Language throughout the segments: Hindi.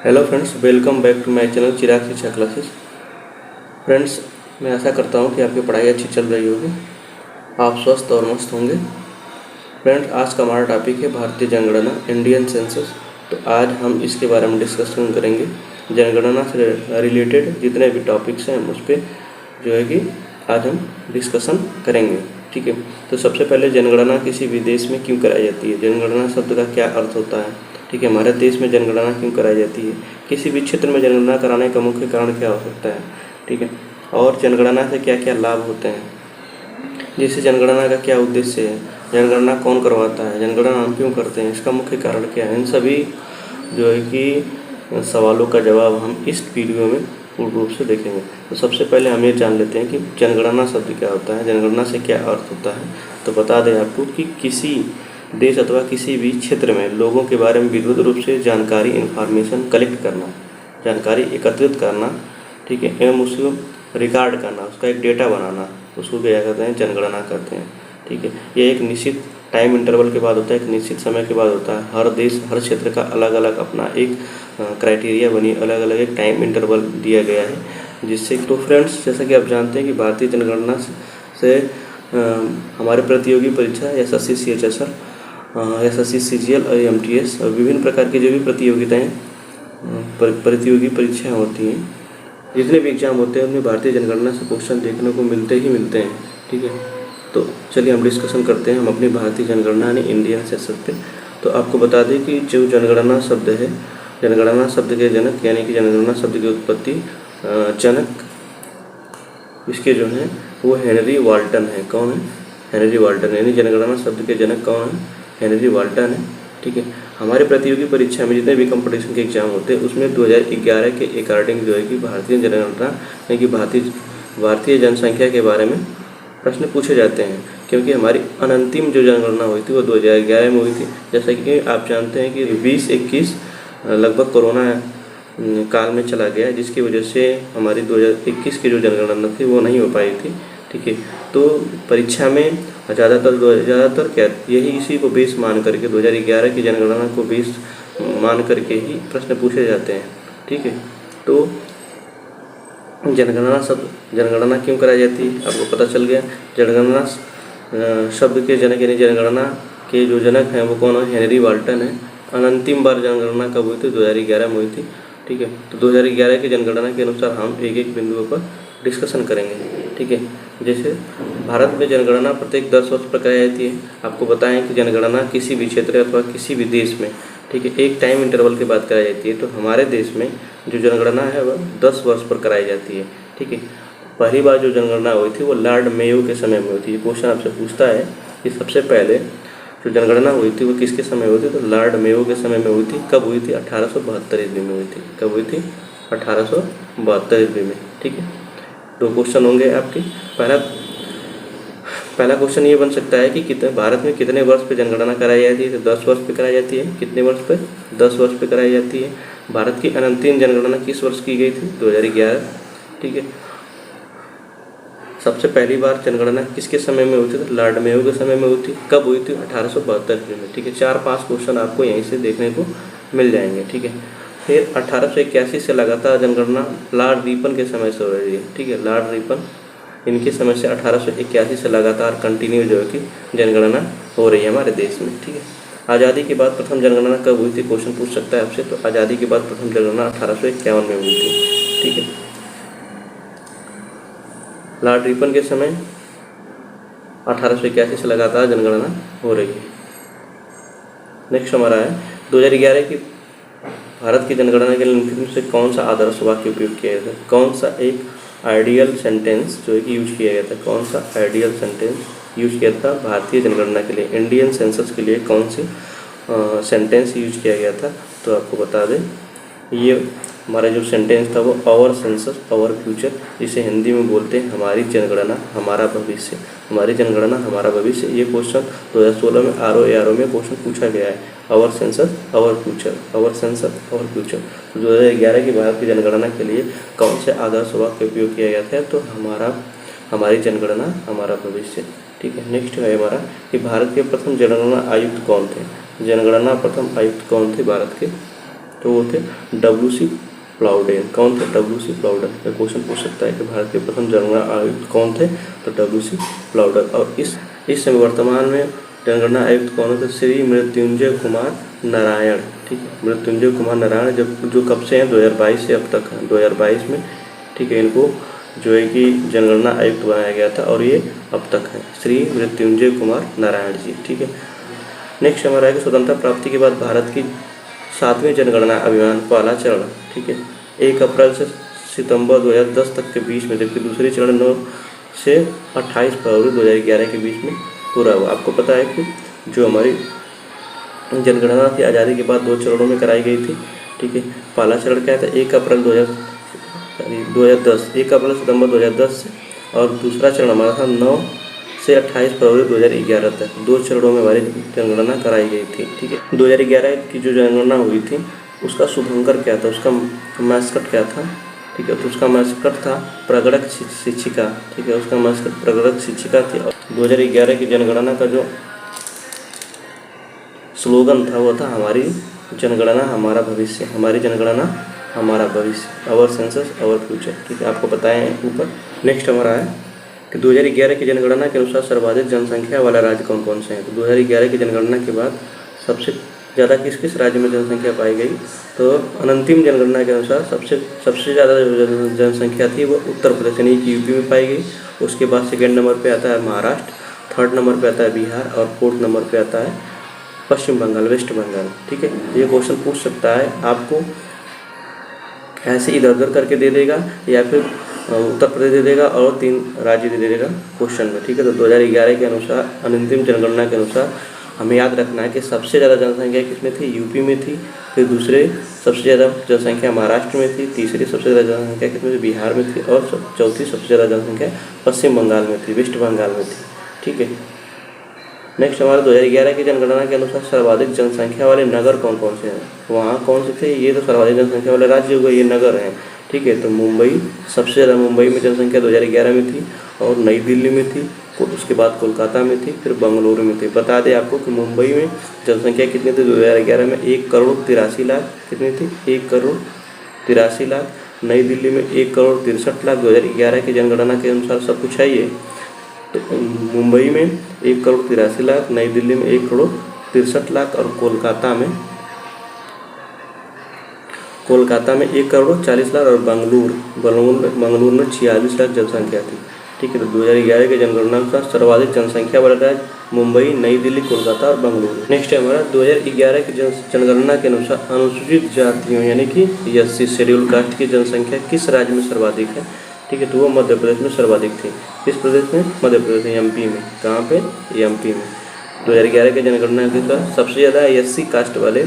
Hello friends, welcome back to my channel Chirag Shiksha classes. Friends, मैं आशा करता हूँ कि आपकी पढ़ाई अच्छी चल रही होगी, आप स्वस्थ और मस्त होंगे। फ्रेंड्स, आज का हमारा टॉपिक है भारतीय जनगणना, इंडियन सेंसस। तो आज हम इसके बारे में डिस्कशन करेंगे। जनगणना से रिलेटेड जितने भी टॉपिक्स हैं उस पर जो है कि आज हम डिस्कशन करेंगे। ठीक है, तो सबसे पहले जनगणना किसी भी देश में क्यों कराई जाती है, जनगणना शब्द का क्या अर्थ होता है। ठीक है, हमारे देश में जनगणना क्यों कराई जाती है, किसी भी क्षेत्र में जनगणना कराने का मुख्य कारण क्या हो सकता है। ठीक है, और जनगणना से क्या क्या लाभ होते हैं, जैसे जनगणना का क्या उद्देश्य है, जनगणना कौन करवाता है, जनगणना हम क्यों करते हैं, इसका मुख्य कारण क्या है। इन सभी जो है कि सवालों का जवाब हम इस वीडियो में पूर्ण रूप से देखेंगे। तो सबसे पहले हम ये जान लेते हैं कि जनगणना शब्द क्या होता है, जनगणना से क्या अर्थ होता है। तो बता दें आपको कि किसी देश अथवा किसी भी क्षेत्र में लोगों के बारे में विद्युत रूप से जानकारी, इन्फॉर्मेशन कलेक्ट करना, जानकारी एकत्रित करना, ठीक है, एवं उसको रिकॉर्ड करना, उसका एक डेटा बनाना, उसको क्या कहते हैं, जनगणना करते हैं। ठीक है, ये एक निश्चित टाइम इंटरवल के बाद होता है, एक निश्चित समय के बाद होता है। हर देश, हर क्षेत्र का अलग अलग अपना एक क्राइटेरिया बनी, अलग अलग एक टाइम इंटरवल दिया गया है, जिससे तो फ्रेंड्स, जैसा कि आप जानते हैं कि भारतीय जनगणना से हमारे प्रतियोगी परीक्षा SSC CHSL, SSC CGL और MTS और विभिन्न प्रकार की जो भी प्रतियोगिताएँ प्रतियोगी परीक्षाएँ होती हैं, जितने भी एग्जाम होते हैं उनमें भारतीय जनगणना से क्वेश्चन देखने को मिलते हैं। ठीक है, तो चलिए हम डिस्कशन करते हैं हम अपनी भारतीय जनगणना यानी इंडियन सेंसस पे। तो आपको बता दें कि जो जनगणना शब्द है, जनगणना शब्द के जनक यानी कि जनगणना शब्द की उत्पत्ति जनक इसके जो हैं वो हेनरी वाल्टन है। कौन है? हेनरी वाल्टन, यानी जनगणना शब्द के जनक कौन है? हेनरी वाल्टन है। ठीक है, हमारे प्रतियोगी परीक्षा में जितने भी कंपटीशन के एग्जाम होते हैं उसमें 2011 के अकॉर्डिंग जो है कि भारतीय जनगणना यानी कि भारतीय जनसंख्या के बारे में प्रश्न पूछे जाते हैं, क्योंकि हमारी अनंतिम जो जनगणना हुई थी वो 2011 में हुई थी। जैसा कि आप जानते हैं कि 2021 लगभग कोरोना काल में चला गया, जिसकी वजह से हमारी 2021 की जो जनगणना थी वो नहीं हो पाई थी। ठीक है, तो परीक्षा में ज़्यादातर क्या यही इसी को बेस मान करके 2011 की जनगणना को बेस मान करके ही प्रश्न पूछे जाते हैं। ठीक है, तो जनगणना क्यों कराई जाती है आपको पता चल गया। जनगणना शब्द के जनक यानी जनगणना के जो जनक हैं वो कौन है? हेनरी वाल्टन है। अनंतिम बार जनगणना कब हुई थी? 2011 में हुई थी। ठीक है, तो 2011 की जनगणना के अनुसार हम एक एक बिंदुओं पर डिस्कशन करेंगे। ठीक है, जैसे भारत में जनगणना प्रत्येक 10 वर्ष पर कराई जाती है। आपको बताएं कि जनगणना किसी भी क्षेत्र अथवा किसी भी देश में, ठीक है, एक टाइम इंटरवल के बाद कराई जाती है। तो हमारे देश में जो जनगणना है वह 10 वर्ष पर कराई जाती है। ठीक है, पहली बार जो जनगणना हुई थी वो लॉर्ड मेयो के समय में हुई थी। ये क्वेश्चन आपसे पूछता है कि सबसे पहले जो जनगणना हुई थी वो किसके समय हुई थी? तो लॉर्ड मेयो के समय में हुई थी। कब हुई थी? 1872 ईस्वी में हुई थी। कब हुई थी? 1872 ईस्वी में। ठीक है, दो क्वेश्चन होंगे आपके। पहला क्वेश्चन ये बन सकता है कि भारत में कितने वर्ष पे जनगणना कराई जाती है? तो 10 वर्ष पे कराई जाती है। कितने वर्ष पे? 10 वर्ष पे कराई जाती है। भारत की अनंतिम जनगणना किस वर्ष की गई थी? 2011। ठीक है, सबसे पहली बार जनगणना किसके समय में हुई थी? तो लॉर्ड मेयो के समय में हुई थी। कब हुई थी? 1872 में। ठीक है, 4-5 क्वेश्चन आपको यहीं से देखने को मिल जाएंगे। ठीक है, फिर 1881 से लगातार जनगणना लॉर्ड रिपन के समय से हो रही है। ठीक है, लॉर्ड रिपन इनके समय से 1881 से लगातार कंटिन्यू जो है कि जनगणना हो रही है हमारे देश में। ठीक है, आज़ादी के बाद प्रथम जनगणना कब हुई थी? क्वेश्चन पूछ सकता है आपसे। तो आज़ादी के बाद प्रथम जनगणना 1851 में हुई थी। ठीक है, लॉर्ड रिपन के समय 1881 से लगातार जनगणना हो रही है। नेक्स्ट हमारा है 2011 की भारत की जनगणना के लिए निम्नलिखित से कौन सा आदर्श वाक्य उपयोग किया गया था? कौन सा एक आइडियल सेंटेंस जो है कि यूज किया गया था? कौन सा आइडियल सेंटेंस यूज किया था भारतीय जनगणना के लिए, इंडियन सेंसस के लिए? कौन सी सेंटेंस यूज किया गया था? तो आपको बता दें, ये हमारा जो सेंटेंस था वो आवर सेंसस आवर फ्यूचर, जिसे हिंदी में बोलते हैं हमारी जनगणना हमारा भविष्य। हमारी जनगणना हमारा भविष्य, ये क्वेश्चन 2016 में RO में क्वेश्चन पूछा गया है। Our census our future, our census our future. तो 2011 की भारत की जनगणना के लिए कौन से आदर्श वाक्य का उपयोग किया गया था? तो हमारी जनगणना हमारा भविष्य। ठीक है, नेक्स्ट है हमारा कि भारत के प्रथम जनगणना आयुक्त कौन थे? जनगणना प्रथम आयुक्त कौन थे भारत के? तो वो थे WC प्लाउडेन। कौन थे? WC प्लाउडेन। ये क्वेश्चन पूछ सकता है कि भारत के प्रथम जनगणना आयुक्त कौन थे? तो WC प्लाउडेन। और इस समय वर्तमान में जनगणना आयुक्त कौन है? तो श्री मृत्युंजय कुमार नारायण। ठीक है, मृत्युंजय कुमार नारायण जो कब से हैं? 2022 से अब तक हैं, 2022 में। ठीक है, इनको जो है कि जनगणना आयुक्त बनाया गया था और ये अब तक है, श्री मृत्युंजय कुमार नारायण जी। ठीक है, नेक्स्ट हमारा है कि स्वतंत्रता प्राप्ति के बाद भारत की 7वीं जनगणना अभियान पहला चरण, ठीक है, 1 अप्रैल से सितंबर 2010 तक के बीच में, जबकि दूसरी चरण 9 से 28 फरवरी 2011 के बीच में पूरा हुआ। आपको पता है कि जो हमारी जनगणना थी आज़ादी के बाद 2 चरणों में कराई गई थी। ठीक है, पहला चरण क्या था? 1 अप्रैल 2010, 1 अप्रैल सितंबर 2010 से, और दूसरा चरण हमारा था 9 से 28 फरवरी 2011 तक। 2 चरणों में हमारी जनगणना कराई गई थी। ठीक है, 2011 की जो जनगणना हुई थी उसका शुभंकर क्या था? उसका मैस्कट क्या था? ठीक है, तो उसका मैस्कट था प्रगणक शिक्षिका। ठीक है, उसका मैस्कट प्रगणक शिक्षिका थी। और 2011 की जनगणना का जो स्लोगन था वो था हमारी जनगणना हमारा भविष्य, हमारी जनगणना हमारा भविष्य, आवर सेंसस आवर फ्यूचर। ठीक है, आपको बताएं ऊपर। नेक्स्ट हमारा है कि 2011 की जनगणना के अनुसार सर्वाधिक जनसंख्या वाला राज्य कौन कौन से हैं? तो 2011 की जनगणना के बाद सबसे ज़्यादा किस किस राज्य में जनसंख्या पाई गई? तो अंतिम जनगणना के अनुसार सबसे ज़्यादा जो जनसंख्या थी वो उत्तर प्रदेश यानी कि यूपी में पाई गई। उसके बाद सेकेंड नंबर पे आता है महाराष्ट्र, थर्ड नंबर पे आता है बिहार, और फोर्थ नंबर पे आता है पश्चिम बंगाल, वेस्ट बंगाल। ठीक है, ये क्वेश्चन पूछ सकता है आपको, ऐसे इधर उधर करके दे देगा या फिर उत्तर प्रदेश दे देगा और 3 राज्य दे देगा क्वेश्चन में। ठीक है, तो 2011 के अनुसार अंतिम जनगणना के अनुसार हमें याद रखना है कि सबसे ज़्यादा जनसंख्या किसमें थी? यूपी में थी। फिर दूसरे सबसे ज़्यादा जनसंख्या महाराष्ट्र में थी। तीसरी सबसे ज़्यादा जनसंख्या किसमें थी? बिहार में थी। और चौथी सबसे ज़्यादा जनसंख्या पश्चिम बंगाल में थी, वेस्ट बंगाल में थी। ठीक है, नेक्स्ट हमारा 2011 की जनगणना के अनुसार सर्वाधिक जनसंख्या वाले नगर कौन कौन से हैं? वहाँ कौन से थे? ये तो सर्वाधिक जनसंख्या वाले राज्य हो गए, ये नगर हैं। ठीक है, तो मुंबई सबसे ज़्यादा, मुंबई में जनसंख्या 2011 में थी, और नई दिल्ली में थी, उसके बाद कोलकाता में थी, फिर बेंगलुरु में थी। बता दें आपको कि मुंबई में जनसंख्या कितनी थी 2011 में? 1,83,00,000 कितनी थी? 1,83,00,000। नई दिल्ली में 1,63,00,000 2011 की जनगणना के अनुसार सब कुछ है ये। तो मुंबई में 1,83,00,000, नई दिल्ली में 1,63,00,000, और कोलकाता में 1,40,00,000, और बेंगलुरु में 46,00,000 जनसंख्या थी। ठीक है, तो 2011 के जनगणना का सर्वाधिक जनसंख्या वाला राज्य मुंबई, नई दिल्ली, कोलकाता और बेंगलुरु। नेक्स्ट है हमारा 2011 की जनगणना के अनुसार अनुसूचित जातियों यानी कि SC शेड्यूल कास्ट की जनसंख्या किस राज्य में सर्वाधिक है? ठीक है, तो वो मध्य प्रदेश में सर्वाधिक थी। किस प्रदेश में? मध्य प्रदेश में, MP में। कहाँ पे? MP में। 2011 के जनगणना के अनुसार सबसे ज़्यादा SC कास्ट वाले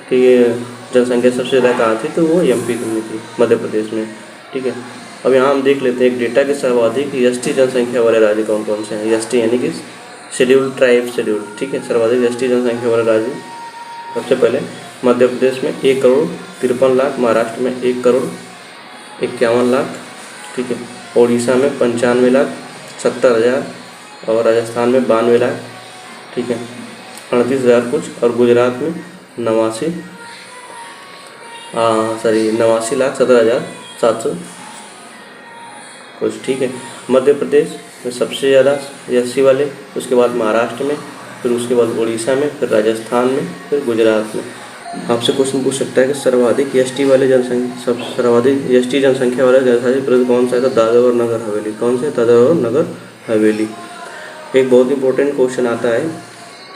की जनसंख्या सबसे ज़्यादा कहाँ थी? तो वो MP में थी, मध्य प्रदेश में। ठीक है, अब यहाँ हम देख लेते हैं एक डेटा के सर्वाधिक ST जनसंख्या वाले राज्य कौन कौन से हैं। ST यानी कि शेड्यूल ट्राइब शेड्यूल। ठीक है, सर्वाधिक ST जनसंख्या वाले राज्य सबसे पहले मध्य प्रदेश में 1,53,00,000, महाराष्ट्र में 1,51,00,000। ठीक है, उड़ीसा में 95,70,000, और राजस्थान में 92,00,000। ठीक है, 38,000 कुछ, और गुजरात में 89,17,700 कुछ। ठीक है, मध्य प्रदेश में सबसे ज़्यादा SC वाले, उसके बाद महाराष्ट्र में, फिर उसके बाद उड़ीसा में, फिर राजस्थान में, फिर गुजरात में। आपसे क्वेश्चन पूछ सकता है कि सर्वाधिक ST वाले सर्वाधिक ST जनसंख्या वाला जनजातीय प्रदेश कौन सा है? तो दादरा और नगर हवेली। कौन से? दादरा और नगर हवेली। एक बहुत इंपॉर्टेंट क्वेश्चन आता है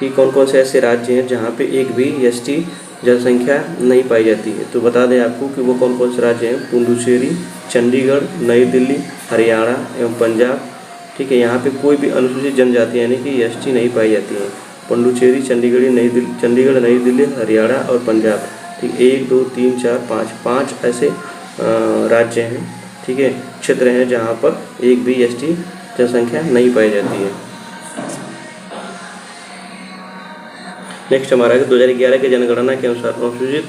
कि कौन कौन से ऐसे राज्य हैं जहाँ पे एक भी ST जनसंख्या नहीं पाई जाती है। तो बता दें आपको कि वो कौन कौन से राज्य हैं। पुडुचेरी, चंडीगढ़, नई दिल्ली, हरियाणा एवं पंजाब। ठीक है, यहाँ पे कोई भी अनुसूचित जनजाति यानी कि ST नहीं पाई जाती है। पुडुचेरी, चंडीगढ़, नई दिल्ली, हरियाणा और पंजाब। ठीक, 1 2 3 4 5 ऐसे राज्य हैं। ठीक है, क्षेत्र हैं जहाँ पर एक भी ST जनसंख्या नहीं पाई जाती है। नेक्स्ट हमारा 2011 के जनगणना के अनुसार अनुसूचित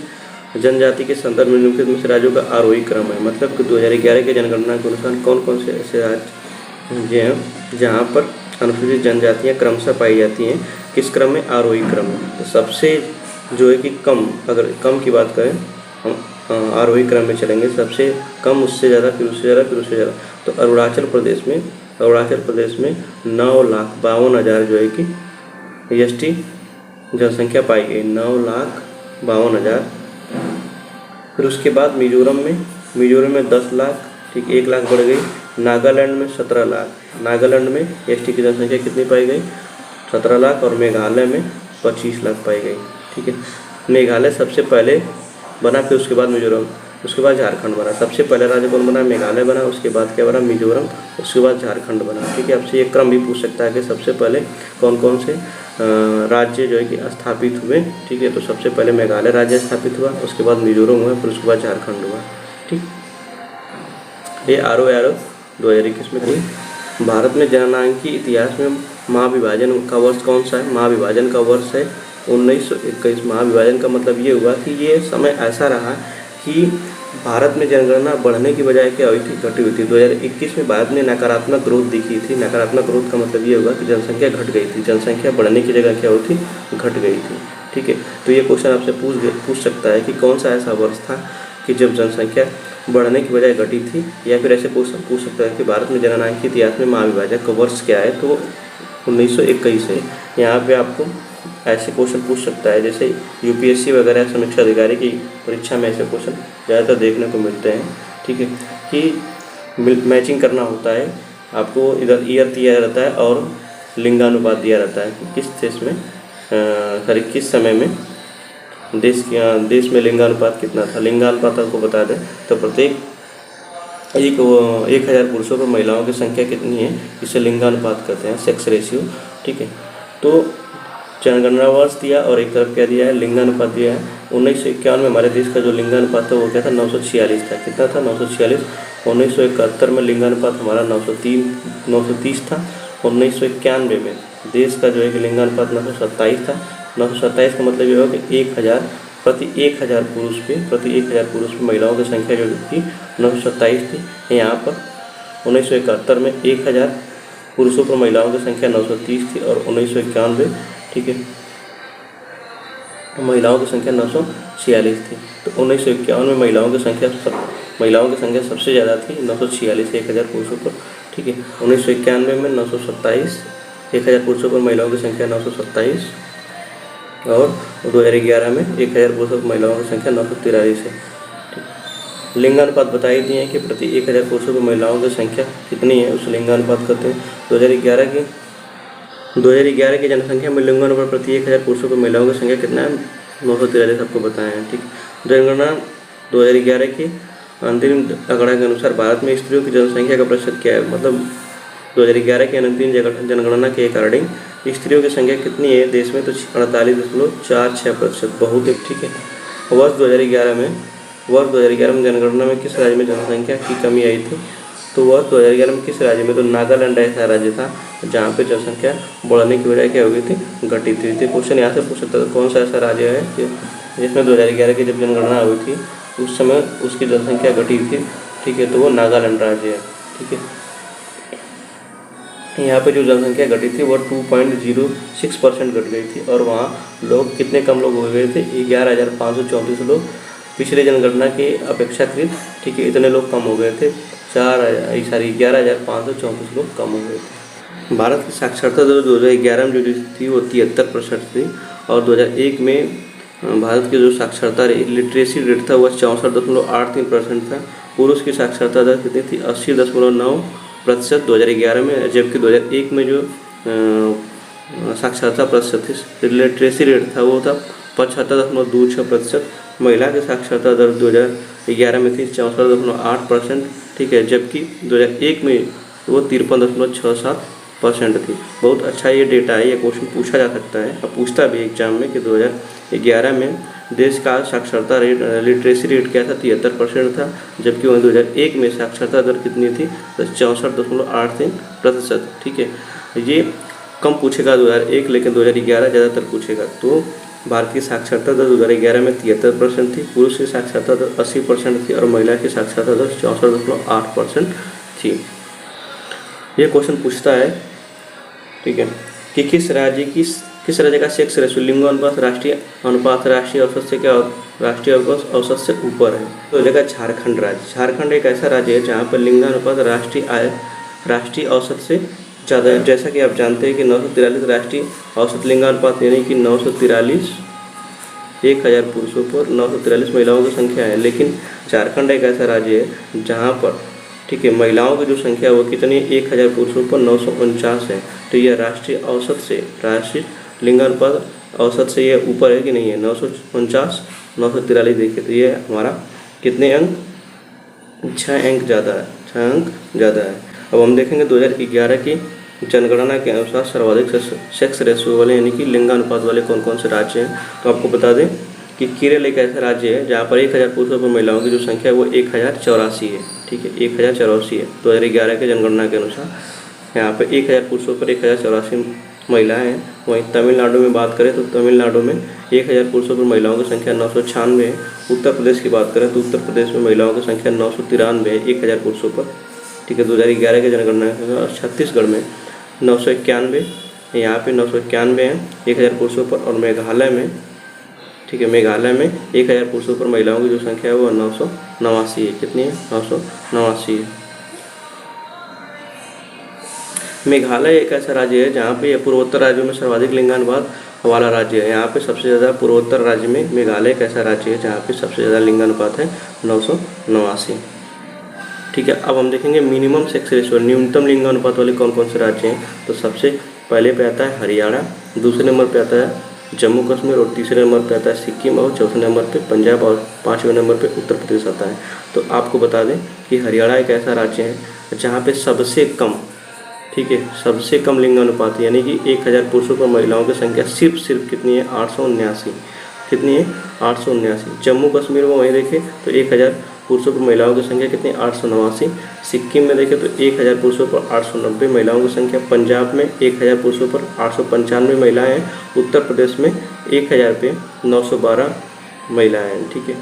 जनजाति के संदर्भ में निम्नलिखित में से राज्यों का आरोही क्रम है। मतलब कि 2011 के जनगणना के अनुसार कौन कौन से ऐसे राज्य हैं जहाँ पर अनुसूचित जनजातियाँ क्रमशः पाई जाती हैं? किस क्रम में? आरोही क्रम में। तो सबसे जो है कि कम, अगर कम की बात करें हम आरोही क्रम में चलेंगे, सबसे कम उससे ज़्यादा, फिर उससे ज़्यादा, फिर उससे ज़्यादा। तो अरुणाचल प्रदेश में 9,52,000 जो है कि एसटी जनसंख्या पाई गई, 9,52,000। फिर उसके बाद मिजोरम में 10 लाख, ठीक, 1 लाख बढ़ गई। नागालैंड में 17 लाख, नागालैंड में एसटी की जनसंख्या कितनी पाई गई? 17 लाख। और मेघालय में 25 लाख पाई गई, ठीक है। मेघालय सबसे पहले बना, फिर उसके बाद मिजोरम, उसके बाद झारखंड बना। सबसे पहले राज्य कौन बना? मेघालय बना, उसके बाद क्या बना? मिजोरम, उसके बाद झारखंड बना, ठीक है। आपसे ये क्रम भी पूछ सकता है कि सबसे पहले कौन कौन से राज्य जो है कि स्थापित हुए, ठीक है। तो सबसे पहले मेघालय राज्य स्थापित हुआ, उसके बाद मिजोरम हुआ, फिर उसके बाद झारखंड हुआ, ठीक। ये आर 2021 में थी। भारत में जननांग इतिहास में महाविभाजन का वर्ष कौन सा है? महाविभाजन का वर्ष है 1921। महाविभाजन का मतलब ये हुआ कि ये समय ऐसा रहा कि भारत में जनगणना बढ़ने की बजाय क्या हुई थी? घटी हुई थी। 2021 में भारत में नकारात्मक ग्रोथ दिखी थी। नकारात्मक ग्रोथ का मतलब ये हुआ कि जनसंख्या घट गई थी, जनसंख्या बढ़ने की जगह क्या हुई थी? घट गई थी, ठीक है। तो ये क्वेश्चन आपसे पूछ सकता है कि कौन सा ऐसा वर्ष था कि जब जनसंख्या बढ़ने की बजाय घटी थी, या फिर ऐसे पूछ सकता है कि भारत में जननांग के इतिहास में महाविभाजन का वर्ष क्या है? तो 1921 है। यहाँ पे आपको ऐसे क्वेश्चन पूछ सकता है, जैसे यूपीएससी वगैरह समीक्षा अधिकारी की परीक्षा में ऐसे क्वेश्चन ज़्यादातर देखने को मिलते हैं, ठीक है। कि मैचिंग करना होता है, आपको इधर ईयर दिया रहता है और लिंगानुपात दिया रहता है कि किस देश में किस समय में देश में लिंगानुपात कितना था। लिंगानुपात आपको बता दें तो प्रत्येक 1,000 पुरुषों पर महिलाओं की संख्या कितनी है, इसे लिंगानुपात कहते हैं, सेक्स रेशियो, ठीक है। तो जनगणना वर्ष दिया और एक तरफ क्या दिया है? लिंगानुपात दिया है। 1951 में हमारे देश का जो लिंगानुपात था वो क्या था? 946 था। कितना था? 946। 1971 में लिंगानुपात हमारा 930 था। 1991 में देश का जो है कि लिंगानुपात 927 था। 927 का मतलब ये होगा कि 1,000 प्रति 1,000 पुरुष पे महिलाओं की संख्या जो थी 927 थी। यहाँ पर 1971 में 1,000 पुरुषों पर महिलाओं की संख्या 930 थी और 1991, ठीक है, महिलाओं की संख्या 946 थी। तो 1951 में महिलाओं की संख्या सबसे ज़्यादा थी, 946, 1,000 पुरुषों पर, ठीक है। 1991 में 927, 1,000 पुरुषों पर महिलाओं की संख्या 927, और 2011 में 1,000 पुरुषों पर महिलाओं की संख्या 943 है। लिंगानुपात बताई दिए हैं कि प्रति 1,000 पुरुषों पर महिलाओं की संख्या कितनी है, उस लिंगानुपात कहते हैं। 2011 की जनसंख्या में लिंगानुपात प्रति 1,000 पुरुषों पर महिलाओं की संख्या कितना है? 943 आपको बताया है, ठीक। जनगणना 2011 के अंतिम आंकड़ा के अनुसार भारत में स्त्रियों की जनसंख्या का प्रतिशत क्या है? मतलब 2011 के अंतिम जनगणना के अकॉर्डिंग स्त्रियों की संख्या कितनी है देश में? तो 48.46%, बहुत है, ठीक है। वर्ष 2011 में जनगणना में किस राज्य में जनसंख्या की कमी आई थी? तो वर्ष 2011 में किस राज्य में? तो नागालैंड ऐसा राज्य था जहाँ पे जनसंख्या बढ़ने की बजाय क्या हो गई थी? घटी थी। तो क्वेश्चन यहाँ से पूछ सकता था कौन सा ऐसा राज्य है जिसमें 2011 की जब जनगणना हुई थी उस समय उसकी जनसंख्या घटी थी, ठीक है। तो वो नागालैंड राज्य है, ठीक है। यहाँ पे जो जनसंख्या घटी थी वो 2.06% घट गई थी, और वहाँ लोग कितने कम लोग हो गए थे? 11,534 लोग पिछले जनगणना के अपेक्षाकृत, ठीक है, इतने लोग कम हो गए थे। 11,534 लोग कम हो गए थे। भारत की साक्षरता दर 2011 में जो थी वो 73% थी, और 2001 में भारत की जो साक्षरता लिटरेसी रेट था वह 64.83% था। पुरुष की साक्षरता दर कितनी थी? 80.9% 2011 में, जबकि 2001 में जो साक्षरता प्रतिशत थी, लिटरेसी रेट था वो था 75.26%। महिला की साक्षरता दर 2011 में थी 64.8%, ठीक है, जबकि 2001 में वो 53.67% थी। बहुत अच्छा ये डेटा है, ये क्वेश्चन पूछा जा सकता है, अब पूछता भी एग्जाम में कि 2011 में देश का साक्षरता रेट लिटरेसी रेट क्या था? 73% था, जबकि वहीं 2001 में साक्षरता दर कितनी थी? तो 64.83%, ठीक है। ये कम पूछेगा 2001, लेकिन 2011 ज़्यादातर पूछेगा। तो भारत की साक्षरता दर 2011 में 73% थी, पुरुष की साक्षरता दर 80% थी, और महिला की साक्षरता दर 64.8% थी। ये क्वेश्चन पूछता है, ठीक है, कि किस राज्य की किस राज्य का सेक्स रेशियो लिंगानुपात राष्ट्रीय अनुपात राष्ट्रीय औसत से क्या राष्ट्रीय औसत से ऊपर है? तो हो जाएगा झारखंड राज्य। झारखंड एक ऐसा राज्य है जहाँ पर लिंगानुपात राष्ट्रीय औसत से ज़्यादा है। जैसा कि आप जानते हैं कि 943 राष्ट्रीय औसत लिंगानुपात यानी कि 943 1000 पुरुषों पर 943 महिलाओं की संख्या है। लेकिन झारखंड एक ऐसा राज्य है जहाँ पर ठीक है महिलाओं की जो संख्या है वो कितनी 1000 पुरुषों पर 949 है। तो यह राष्ट्रीय औसत से राष्ट्रीय लिंगानुपात औसत से यह ऊपर है कि नहीं है? 949 943 देखिए तो ये हमारा कितने अंक 6 अंक ज़्यादा है, 6 अंक ज़्यादा है। अब हम देखेंगे 2011 की जनगणना के अनुसार सर्वाधिक सेक्स रेशियो वाले यानी कि लिंगानुपात वाले कौन कौन से राज्य हैं। तो आपको बता दें कि केरल एक ऐसा राज्य है जहाँ पर 1000 पुरुषों पर महिलाओं की जो संख्या है वो 1084 है। ठीक है 1084 है 2011 के जनगणना के अनुसार। यहाँ पर 1000 पुरुषों पर 1084 महिलाएं हैं। वहीं तमिलनाडु में बात करें तो तमिलनाडु में 1000 पुरुषों पर महिलाओं की संख्या 996 है। उत्तर प्रदेश की बात करें तो उत्तर प्रदेश में महिलाओं की संख्या 993 है 1000 पुरुषों पर। ठीक है 2011 के जनगणना के अनुसार छत्तीसगढ़ में 991, यहाँ पे 991 है 1000 पुरुषों पर। और मेघालय में ठीक है मेघालय में 1000 पुरुषों पर महिलाओं की जो संख्या है वो 989 है। कितनी है? 989 है। मेघालय एक ऐसा राज्य है जहाँ पे पूर्वोत्तर राज्यों में सर्वाधिक लिंगानुपात वाला राज्य है। यहाँ पे सबसे ज़्यादा पूर्वोत्तर राज्य में मेघालय एक ऐसा राज्य है जहाँ पे सबसे ज़्यादा लिंगानुपात है 989। ठीक है अब हम देखेंगे मिनिमम सेक्स रेशियो न्यूनतम लिंगानुपात वाले कौन कौन से राज्य हैं। तो सबसे पहले पे आता है हरियाणा, दूसरे नंबर पे आता है जम्मू कश्मीर और तीसरे नंबर पे आता है सिक्किम और चौथे नंबर पे पंजाब और पाँचवें नंबर पे उत्तर प्रदेश आता है। तो आपको बता दें कि हरियाणा एक ऐसा राज्य है जहाँ पे सबसे कम ठीक है सबसे कम लिंगानुपात यानी कि 1000 पुरुषों पर महिलाओं की संख्या सिर्फ कितनी है? 879। कितनी है? 879। जम्मू कश्मीर में वहीं देखें तो 1000 पुरुषों पर महिलाओं की संख्या कितनी? 889। सिक्किम में देखें तो 1000 पुरुषों पर 890 महिलाओं की संख्या। पंजाब में 1000 पुरुषों पर 895 महिलाएं हैं। उत्तर प्रदेश में 1000 पे 912 महिलाएं हैं। ठीक है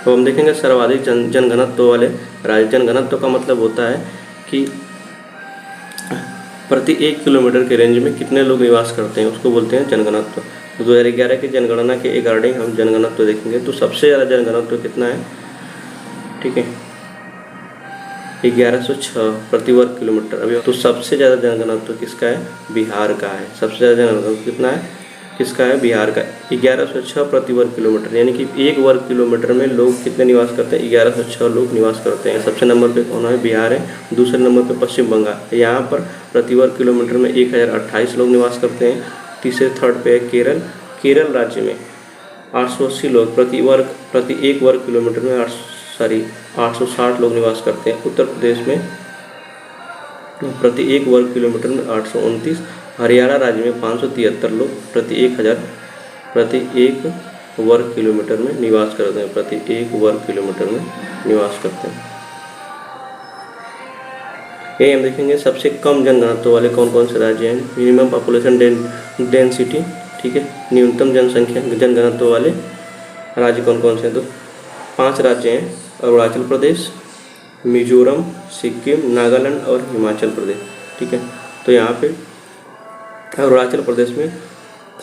तो हम देखेंगे सर्वाधिक जनघनत्व वाले राज्य। जनघनत्व का मतलब होता है कि प्रति 1 किलोमीटर के रेंज में कितने लोग निवास करते हैं उसको बोलते हैं जनघनत्व। तो 2011 की जनगणना के अकॉर्डिंग हम जनघनत्व देखेंगे तो सबसे ज़्यादा जनघनत्व कितना है? ठीक है 1106 प्रति वर्ग किलोमीटर। अभी तो सबसे ज़्यादा जनघनत्व किसका है? बिहार का है। सबसे ज़्यादा जनघनत्व कितना है? किसका है? बिहार का। 1106 प्रति वर्ग किलोमीटर यानी कि 1 वर्ग किलोमीटर में लोग कितने निवास करते हैं? 1106 लोग निवास करते हैं। सबसे नंबर पे कौन है? बिहार है। दूसरे नंबर पे पश्चिम बंगाल। यहाँ पर प्रति वर्ग किलोमीटर में 1028 लोग निवास करते हैं। तीसरे थर्ड पे है केरल। केरल राज्य में 880 लोग प्रति 1 वर्ग किलोमीटर में 860 लोग निवास करते हैं। उत्तर प्रदेश में प्रति 1 वर्ग किलोमीटर में 829। हरियाणा राज्य में 573 लोग प्रति 1 वर्ग किलोमीटर में निवास करते हैं। प्रति 1 वर्ग किलोमीटर में निवास करते हैं। यही हम देखेंगे सबसे कम जनघनत्व वाले कौन कौन से राज्य हैं। मिनिमम पॉपुलेशन डेंसिटी ठीक है न्यूनतम जनसंख्या जनघनत्व वाले राज्य कौन कौन से हैं। तो 5 राज्य हैं अरुणाचल प्रदेश, मिजोरम, सिक्किम, नागालैंड और हिमाचल प्रदेश। ठीक है तो यहाँ पे अरुणाचल प्रदेश में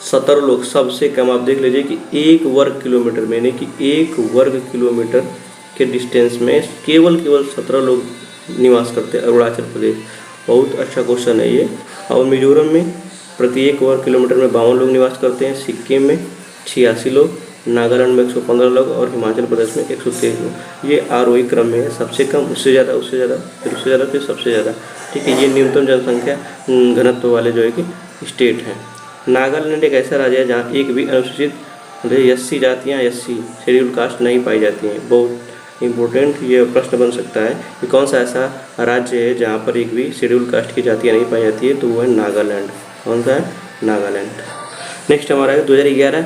17 लोग सबसे कम। आप देख लीजिए कि 1 वर्ग किलोमीटर में यानी कि 1 वर्ग किलोमीटर के डिस्टेंस में केवल 17 लोग निवास करते हैं अरुणाचल प्रदेश। बहुत अच्छा क्वेश्चन है ये। और मिजोरम में प्रति 1 वर्ग किलोमीटर में 52 लोग निवास करते हैं। सिक्किम में 86 लोग, नागालैंड में 115 लोग और हिमाचल प्रदेश में 123 लोग। ये आरोही क्रम में है, सबसे कम उससे ज़्यादा उससे ज़्यादा फिर उससे ज़्यादा फिर सबसे ज़्यादा। ठीक है ये न्यूनतम जनसंख्या घनत्व वाले जो है कि स्टेट हैं। नागालैंड एक ऐसा राज्य है जहाँ एक भी अनुसूचित SC जातियाँ SC शेड्यूल कास्ट नहीं पाई जाती हैं। बहुत इम्पोर्टेंट ये प्रश्न बन सकता है कि कौन सा ऐसा राज्य है जहाँ पर एक भी शेड्यूल कास्ट की जातियाँ नहीं पाई जाती है। तो वो है नागालैंड। कौन सा है? नागालैंड। नेक्स्ट हमारा है 2011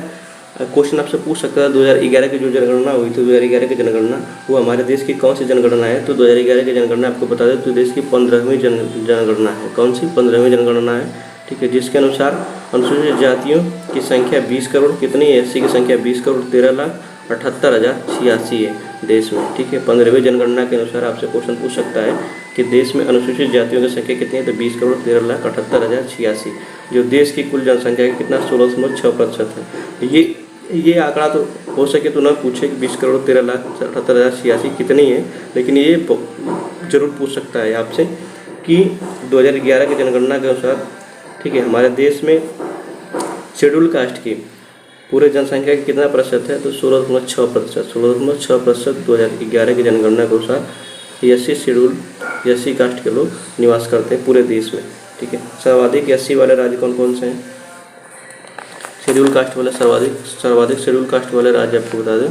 क्वेश्चन आपसे पूछ सकता है 2011 की जो जनगणना हुई थी 2011 की जनगणना वो हमारे देश की कौन सी जनगणना है। तो 2011 की जनगणना आपको बता दें तो देश की 15वीं जनगणना है। कौन सी? 15वीं जनगणना है। ठीक है जिसके अनुसार अनुसूचित जातियों की संख्या 20 करोड़ कितनी है? SC की संख्या 20 करोड़ 13,78,086 है। देश में। ठीक है, 15वीं जनगणना के अनुसार आपसे क्वेश्चन पूछ सकता है कि देश में अनुसूचित जातियों की संख्या कितनी है, तो 20,13,78,086। जो देश की कुल जनसंख्या की कितना 16.6% है। ये आंकड़ा तो हो सके तो ना पूछे कि 20,13,78,086 कितनी है, लेकिन ये जरूर पूछ सकता है आपसे कि 2011 की जनगणना के अनुसार, ठीक है, हमारे देश में शेड्यूल कास्ट की पूरे जनसंख्या की कितना प्रतिशत है, तो 16.6%। 16.6% 2011 की जनगणना के अनुसार एससी शेड्यूल एससी कास्ट के लोग निवास करते हैं पूरे देश में। ठीक है, सर्वाधिक एससी वाले राज्य कौन कौन से हैं? शेड्यूल कास्ट वाले सर्वाधिक शेड्यूल कास्ट वाले राज्य आपको बता दें,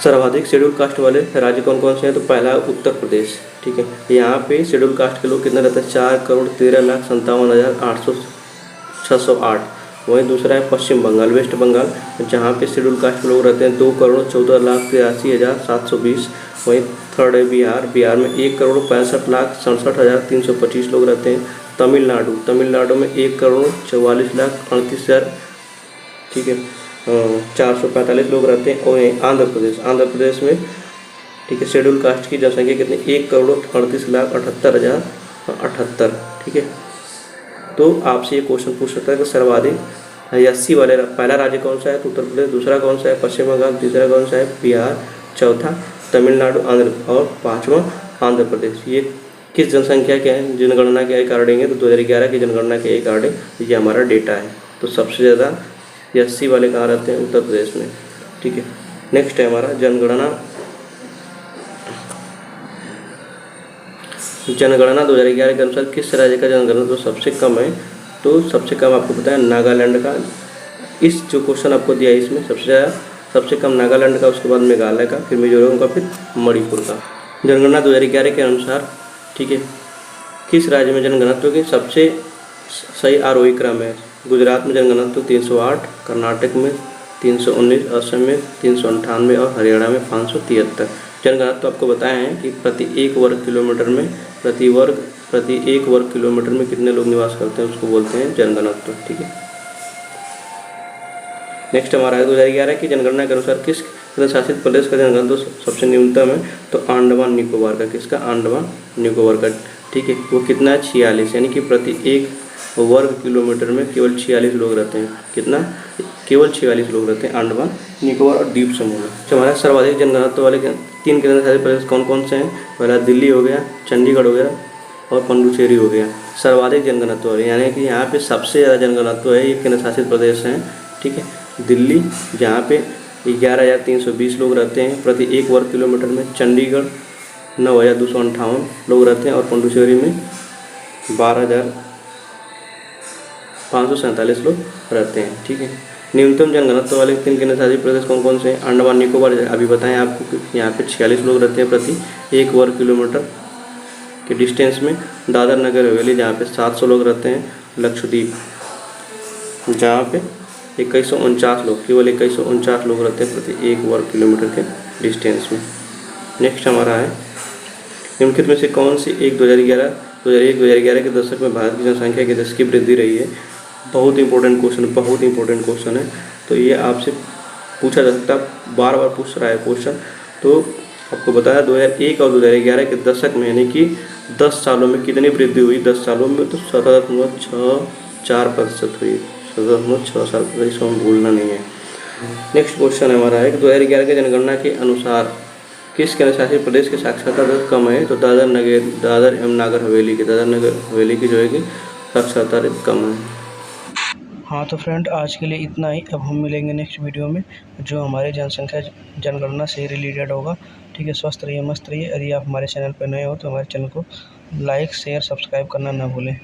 सर्वाधिक शेड्यूल कास्ट वाले राज्य कौन कौन से हैं? तो पहला उत्तर प्रदेश। ठीक है, यहाँ पे शेड्यूल कास्ट के लोग कितने रहते हैं? 4,13,57,608। वहीं दूसरा है पश्चिम बंगाल, वेस्ट बंगाल, जहाँ पे शेड्यूल कास्ट के लोग रहते हैं 2,14,83,720। वहीं थर्ड है बिहार में 1,65,67,325 लोग रहते हैं। तमिलनाडु में 1,44,38,000, ठीक है, 445 लोग रहते हैं। और आंध्र प्रदेश में, ठीक है, शेड्यूल कास्ट की जनसंख्या कितनी? 1,38,78,078। ठीक है, तो आपसे ये क्वेश्चन पूछ सकता है कि सर्वाधिक एससी वाले पहला राज्य कौन सा है? तो उत्तर प्रदेश। दूसरा कौन सा है? पश्चिम बंगाल। तीसरा कौन सा है? बिहार। चौथा तमिलनाडु, और पाँचवा आंध्र प्रदेश। ये किस जनसंख्या के हैं? जनगणना के अकॉर्डिंग है, तो 2011 की जनगणना के अकॉर्डिंग ये हमारा डेटा है। तो सबसे ज़्यादा एससी वाले कहाँ रहते हैं? उत्तर प्रदेश में। ठीक है, नेक्स्ट है हमारा जनगणना 2011 के अनुसार किस राज्य का जनगणना तो सबसे कम है? तो सबसे कम आपको पता है नागालैंड का। इस जो क्वेश्चन आपको दिया है इसमें सबसे कम नागालैंड का, उसके बाद मेघालय का, फिर मिजोरम का, फिर मणिपुर का। जनगणना 2011 के अनुसार, ठीक है, किस राज्य में जनगणना की सबसे सही आरोही क्रम है? गुजरात में जनगणना 308, कर्नाटक में 319, असम में 398 और हरियाणा में 573। जनगणना तो आपको बताया है कि प्रति एक वर्ग किलोमीटर में कितने लोग निवास करते हैं, उसको बोलते हैं जनगणना। ठीक है, नेक्स्ट हमारा है 2011 की जनगणना के अनुसार किस केंद्र शासित प्रदेश का जनगणना सबसे न्यूनतम है? तो अंडमान निकोबार का। किसका? अंडमान निकोबार का। ठीक है, वो कितना है? 46, यानी कि प्रति एक वर्ग किलोमीटर में केवल 46 लोग रहते हैं। कितना? केवल 46 लोग रहते हैं अंडमान निकोबार और द्वीप समूह में। हमारा सर्वाधिक जनगणना वाले 3 केंद्र शासित प्रदेश कौन कौन से हैं? पहला दिल्ली हो गया, चंडीगढ़ हो गया और पुडुचेरी हो गया। सर्वाधिक जनगणना वाले, यानी कि यहाँ पे सबसे ज़्यादा जनगणना है, ये केंद्र शासित प्रदेश हैं। ठीक है, दिल्ली जहाँ पे 11,320 लोग रहते हैं प्रति एक वर्ग किलोमीटर में। चंडीगढ़ 9,258 लोग रहते हैं और पुडुचेरी में 12,547 लोग रहते हैं। ठीक है, न्यूनतम जनगणना वाले 3 केंद्र शासित प्रदेश कौन कौन से हैं? अंडमान निकोबार, अभी बताएं आपको कि यहाँ पे 46 लोग रहते हैं प्रति एक वर्ग किलोमीटर के डिस्टेंस में। दादर नगर हवेली जहाँ पे 700 लोग रहते हैं। लक्षद्वीप जहाँ पे 2149 लोग, केवल 2149 लोग रहते हैं प्रति एक वर्ग किलोमीटर के डिस्टेंस में। नेक्स्ट हमारा है निम्नलिखित में से कौन सी एक 2011 के दशक में भारत की जनसंख्या की दर की वृद्धि रही है? बहुत इंपॉर्टेंट क्वेश्चन है। तो ये आपसे पूछा जा सकता है, बार पूछ रहा है क्वेश्चन। तो आपको बताया 2001 और 2011 के दशक में, यानी कि 10 सालों में कितनी वृद्धि हुई? 10 सालों में तो 17.64% हुई। 17.64%, इसको हम भूलना नहीं है। नेक्स्ट क्वेश्चन हमारा है कि 2011 की जनगणना के अनुसार किस केंद्र शासित प्रदेश की साक्षरता दर कम है? तो दादर एवं नागर हवेली की जो है कि साक्षरता दर कम है। हाँ तो फ्रेंड, आज के लिए इतना ही। अब हम मिलेंगे नेक्स्ट वीडियो में, जो हमारे जनगणना से रिलेटेड होगा। ठीक है, स्वस्थ रहिए, मस्त रहिए। यदि आप हमारे चैनल पर नए हो तो हमारे चैनल को लाइक, शेयर, सब्सक्राइब करना ना भूलें।